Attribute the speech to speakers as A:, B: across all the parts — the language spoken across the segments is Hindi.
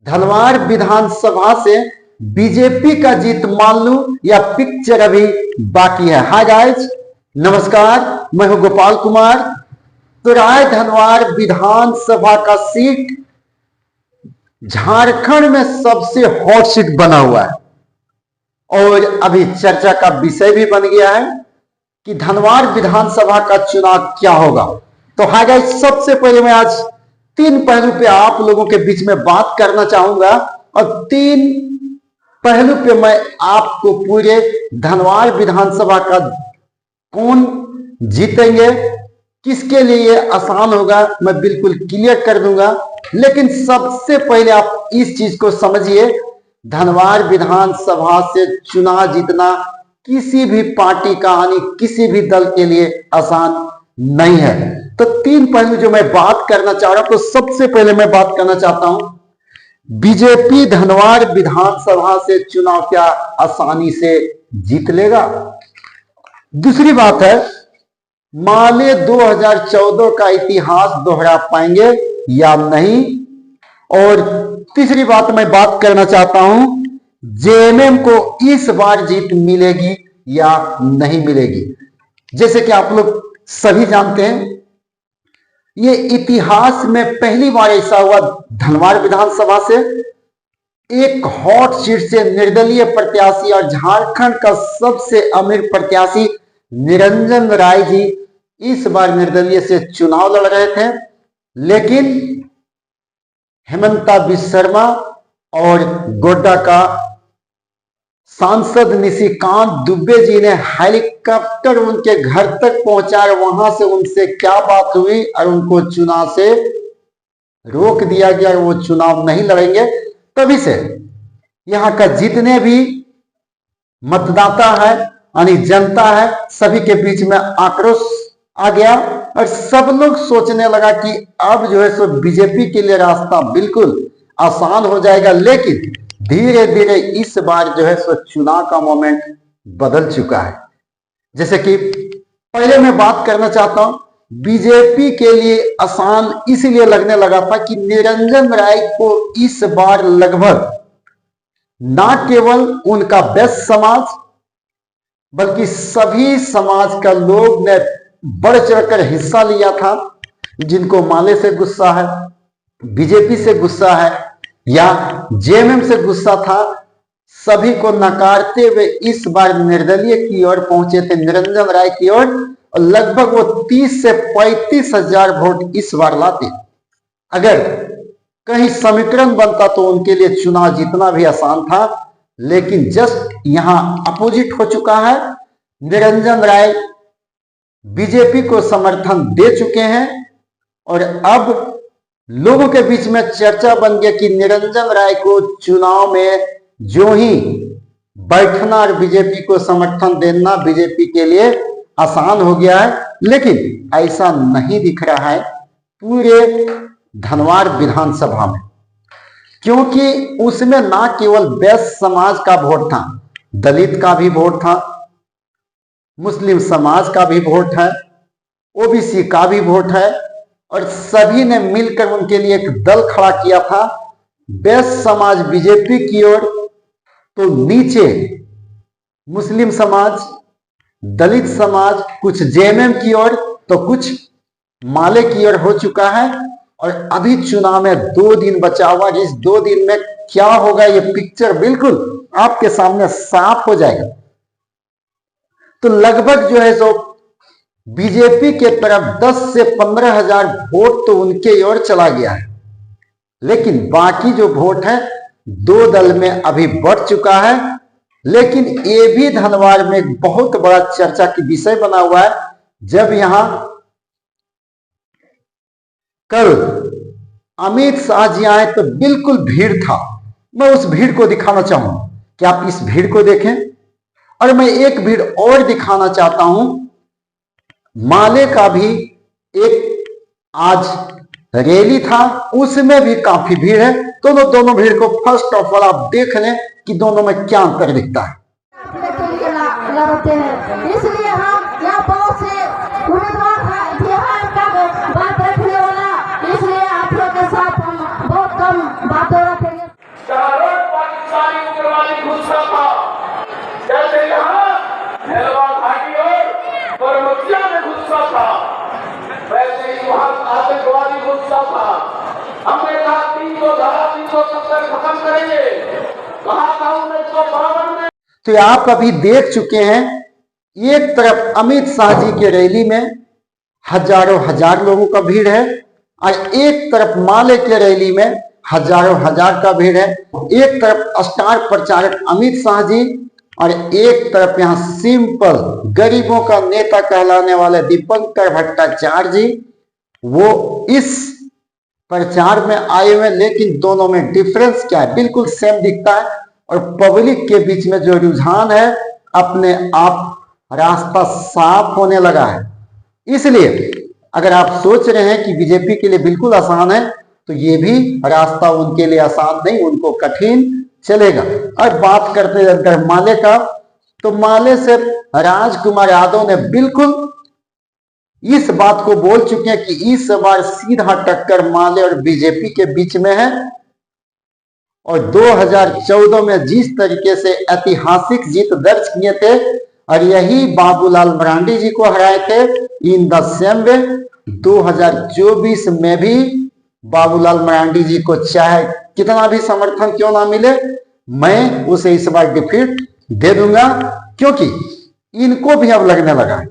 A: धनवार विधानसभा से बीजेपी का जीत मान लूं या पिक्चर अभी बाकी है। हाय गाइस, नमस्कार, मैं हूं गोपाल कुमार। तो राय धनवार विधानसभा का सीट झारखंड में सबसे हॉट सीट बना हुआ है और अभी चर्चा का विषय भी बन गया है कि धनवार विधानसभा का चुनाव क्या होगा। तो हाय गाइस, सबसे पहले मैं आज 3 पहलू पे आप लोगों के बीच में बात करना चाहूंगा और 3 पहलू पे मैं आपको पूरे धनवार विधानसभा का कौन जीतेंगे, किसके लिए आसान होगा, मैं बिल्कुल क्लियर कर दूंगा। लेकिन सबसे पहले आप इस चीज को समझिए, धनवार विधानसभा से चुनाव जीतना किसी भी पार्टी का यानी किसी भी दल के लिए आसान नहीं है। तो 3 पहलू जो मैं बात करना चाह रहा हूं, तो सबसे पहले मैं बात करना चाहता हूं बीजेपी धनवार विधानसभा से चुनाव क्या आसानी से जीत लेगा। दूसरी बात है, माले 2014 का इतिहास दोहरा पाएंगे या नहीं। और तीसरी बात मैं बात करना चाहता हूं, जेएमएम को इस बार जीत मिलेगी या नहीं मिलेगी। जैसे कि आप लोग सभी जानते हैं, ये इतिहास में पहली बार ऐसा हुआ धनवार विधानसभा से एक हॉट सीट से निर्दलीय प्रत्याशी और झारखंड का सबसे अमीर प्रत्याशी निरंजन राय जी इस बार निर्दलीय से चुनाव लड़ रहे थे, लेकिन हेमंता बिश्व शर्मा और गोड्डा का सांसद निशिकांत दुबे जी ने हेलीकॉप्टर उनके घर तक पहुंचा, वहां से उनसे क्या बात हुई और उनको चुनाव से रोक दिया गया, वो चुनाव नहीं लड़ेंगे। तभी से यहां का जितने भी मतदाता है यानी जनता है, सभी के बीच में आक्रोश आ गया और सब लोग सोचने लगा कि अब जो है सो बीजेपी के लिए रास्ता बिल्कुल आसान हो जाएगा। लेकिन धीरे धीरे इस बार जो है सो चुनाव का मोमेंट बदल चुका है। जैसे कि पहले मैं बात करना चाहता हूं, बीजेपी के लिए आसान इसलिए लगने लगा था कि निरंजन राय को इस बार लगभग ना केवल उनका बेस्ट समाज बल्कि सभी समाज का लोग ने बढ़ चढ़कर हिस्सा लिया था। जिनको माले से गुस्सा है, बीजेपी से गुस्सा है या जेएमएम से गुस्सा था, सभी को नकारते हुए इस बार निर्दलीय की ओर पहुंचे थे, निरंजन राय की ओर, और लगभग वो 30 से 35 हजार वोट इस बार लाते। अगर कहीं समीकरण बनता तो उनके लिए चुनाव जीतना भी आसान था, लेकिन जस्ट यहां अपोजिट हो चुका है। निरंजन राय बीजेपी को समर्थन दे चुके हैं और अब लोगों के बीच में चर्चा बन गया कि निरंजन राय को चुनाव में जो ही बैठना और बीजेपी को समर्थन देना बीजेपी के लिए आसान हो गया है। लेकिन ऐसा नहीं दिख रहा है पूरे धनवार विधानसभा में, क्योंकि उसमें ना केवल बेस्ट समाज का वोट था, दलित का भी वोट था, मुस्लिम समाज का भी वोट है, ओबीसी का भी वोट है, और सभी ने मिलकर उनके लिए एक दल खड़ा किया था। बेस्ट समाज बीजेपी की ओर, तो नीचे मुस्लिम समाज, दलित समाज, कुछ जेएमएम की ओर तो कुछ माले की ओर हो चुका है। और अभी चुनाव में 2 दिन बचा हुआ, इस 2 दिन में क्या होगा ये पिक्चर बिल्कुल आपके सामने साफ हो जाएगा। तो लगभग जो है सो बीजेपी के तरफ 10 से 15 हजार वोट तो उनके ओर चला गया है, लेकिन बाकी जो वोट है 2 दल में अभी बढ़ चुका है। लेकिन ये भी धनवार में एक बहुत बड़ा चर्चा की विषय बना हुआ है। जब यहां कल अमित शाह जी आए तो बिल्कुल भीड़ था। मैं उस भीड़ को दिखाना चाहूंगा कि आप इस भीड़ को देखें, और मैं एक भीड़ और दिखाना चाहता हूं। माले का भी एक आज रैली था, उसमें भी काफी भीड़ है। दोनों भीड़ को फर्स्ट ऑफ ऑल आप देख लें कि दोनों में क्या अंतर दिखता है। इसलिए हम यहाँ बहुत से उम्मीदवार का बात रखने वाला, इसलिए आप लोग के साथ हम बहुत कम बातें रखेंगे।
B: 1970 खत्म करेंगे, कहा था 1952 में।
A: तो आप अभी देख चुके हैं, एक तरफ अमित शाह जी की रैली में हजारों हजार लोगों का भीड़ है और एक तरफ माले की रैली में हजारों हजार का भीड़ है। एक तरफ स्टार प्रचारक अमित शाह जी और एक तरफ यहाँ सिंपल गरीबों का नेता कहलाने वाले दीपंकर भट्टाचार्य जी, वो इस प्रचार में आए हुए, लेकिन दोनों में डिफरेंस क्या है? बिल्कुल सेम दिखता है और पब्लिक के बीच में जो रुझान है अपने आप रास्ता साफ होने लगा है। इसलिए अगर आप सोच रहे हैं कि बीजेपी के लिए बिल्कुल आसान है, तो ये भी रास्ता उनके लिए आसान नहीं, उनको कठिन चलेगा। और बात करते हैं अगर माले का, तो माले से राजकुमार यादव ने बिल्कुल इस बात को बोल चुके हैं कि इस बार सीधा टक्कर माले और बीजेपी के बीच में है। और 2014 में जिस तरीके से ऐतिहासिक जीत दर्ज किए थे और यही बाबूलाल मरांडी जी को हराए थे, इन द सेम वे 2024 में भी बाबूलाल मरांडी जी को चाहे कितना भी समर्थन क्यों ना मिले, मैं उसे इस बार डिफीट दे दूंगा, क्योंकि इनको भी अब लगने लगा है।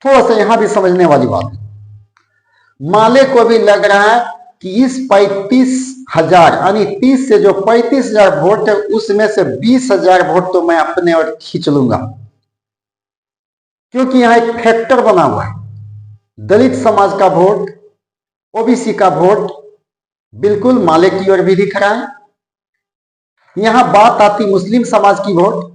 A: थोड़ा सा यहां भी समझने वाली बात है। माले को भी लग रहा है कि इस 35,000 यानी 30 से जो 35,000 वोट है उसमें से 20,000 वोट तो मैं अपने और खींच लूंगा, क्योंकि यहां एक फैक्टर बना हुआ है। दलित समाज का वोट, ओबीसी का वोट बिल्कुल माले की ओर भी दिख रहा है। यहां बात आती मुस्लिम समाज की वोट,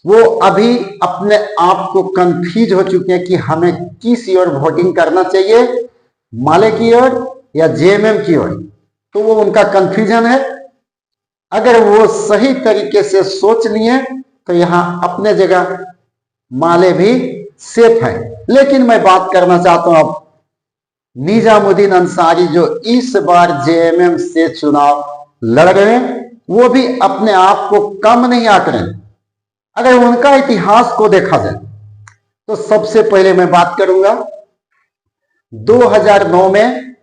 A: वो अभी अपने आप को कंफ्यूज हो चुके हैं कि हमें किस ओर वोटिंग करना चाहिए, माले की ओर या जेएमएम की ओर। तो वो उनका कंफ्यूजन है। अगर वो सही तरीके से सोच लिए तो यहां अपने जगह माले भी सेफ है। लेकिन मैं बात करना चाहता हूं अब निजामुद्दीन अंसारी, जो इस बार जेएमएम से चुनाव लड़ रहे हैं, वो भी अपने आप को कम नहीं आंक रहे। अगर उनका इतिहास को देखा जाए तो सबसे पहले मैं बात करूंगा 2009 में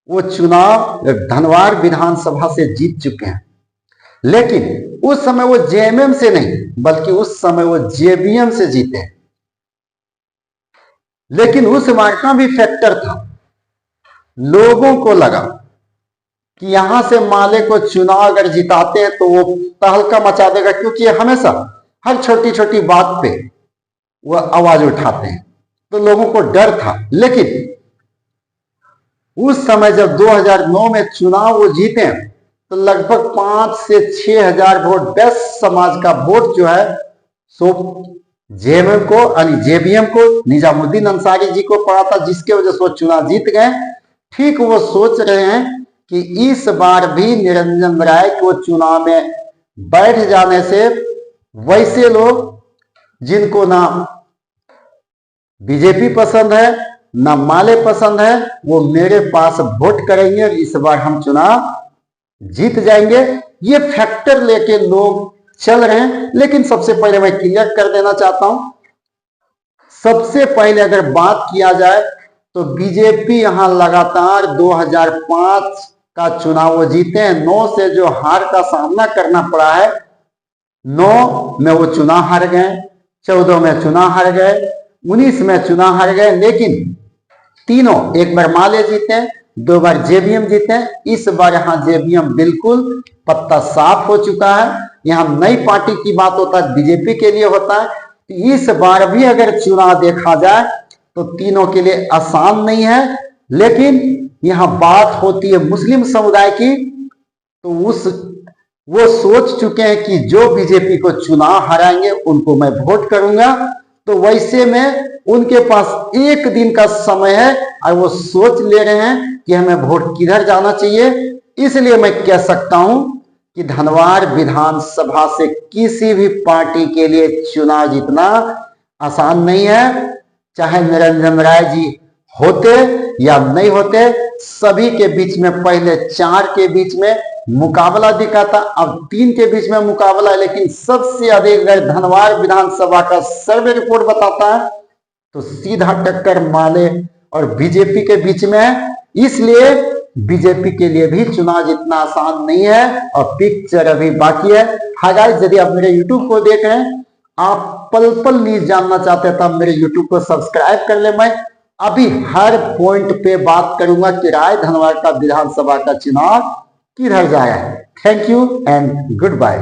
A: वो चुनाव धनवार विधानसभा से जीत चुके हैं, लेकिन उस समय वो जेएमएम से नहीं बल्कि उस समय वो जेबीएम से जीते हैं। लेकिन उस बार का भी फैक्टर था, लोगों को लगा कि यहां से माले को चुनाव अगर जिताते हैं तो वो तहलका मचा देगा, क्योंकि हमेशा हर छोटी छोटी बात पे वो आवाज उठाते हैं, तो लोगों को डर था। लेकिन उस समय जब 2009 में चुनाव वो जीते तो लगभग 5 से 6,000 वोट बेस्ट समाज का वोट जो है सो जेएमएम को यानी जेबीएम को, निजामुद्दीन अंसारी जी को पड़ा था, जिसके वजह से वो चुनाव जीत गए। ठीक वो सोच रहे हैं कि इस बार भी निरंजन राय को चुनाव में बैठ जाने से वैसे लोग जिनको ना बीजेपी पसंद है ना माले पसंद है, वो मेरे पास वोट करेंगे और इस बार हम चुनाव जीत जाएंगे। ये फैक्टर लेके लोग चल रहे हैं। लेकिन सबसे पहले मैं क्लियर कर देना चाहता हूं, सबसे पहले अगर बात किया जाए तो बीजेपी यहां लगातार 2005 का चुनाव वो जीते हैं। 9 से जो हार का सामना करना पड़ा है, 9 में वो चुनाव हार गए, 14 में चुनाव हार गए, 19 में चुनाव हार गए। लेकिन तीनों, एक बार माले जीते, 2 बार जेबीएम जीते। इस बार यहां जेबीएम बिल्कुल पत्ता साफ हो चुका है। यहां नई पार्टी की बात होता है, बीजेपी के लिए होता है। इस बार भी अगर चुनाव देखा जाए तो तीनों के लिए आसान नहीं है। लेकिन यहां बात होती है मुस्लिम समुदाय की, तो वो सोच चुके हैं कि जो बीजेपी को चुनाव हराएंगे उनको मैं वोट करूंगा। तो वैसे में उनके पास एक दिन का समय है और वो सोच ले रहे हैं कि हमें वोट किधर जाना चाहिए। इसलिए मैं कह सकता हूं कि धनवार विधानसभा से किसी भी पार्टी के लिए चुनाव जीतना आसान नहीं है। चाहे निरंजन राय जी होते या नहीं होते, सभी के बीच में पहले 4 के बीच में मुकाबला दिखा था, अब 3 के बीच में मुकाबला है। लेकिन सबसे अधिक अगर धनवार विधानसभा का सर्वे रिपोर्ट बताता है तो सीधा टक्कर माले और बीजेपी के बीच में है। इसलिए बीजेपी के लिए भी चुनाव जितना आसान नहीं है और पिक्चर अभी बाकी है। हाँ गाइस, यदि आप मेरे यूट्यूब को देख रहे हैं, आप पल पल न्यूज जानना चाहते हैं तो आप मेरे यूट्यूब को सब्सक्राइब कर ले। मैं अभी हर पॉइंट पे बात करूंगा कि राय धनवार का विधानसभा का चुनाव किधर जा रहा है। Thank you and good bye.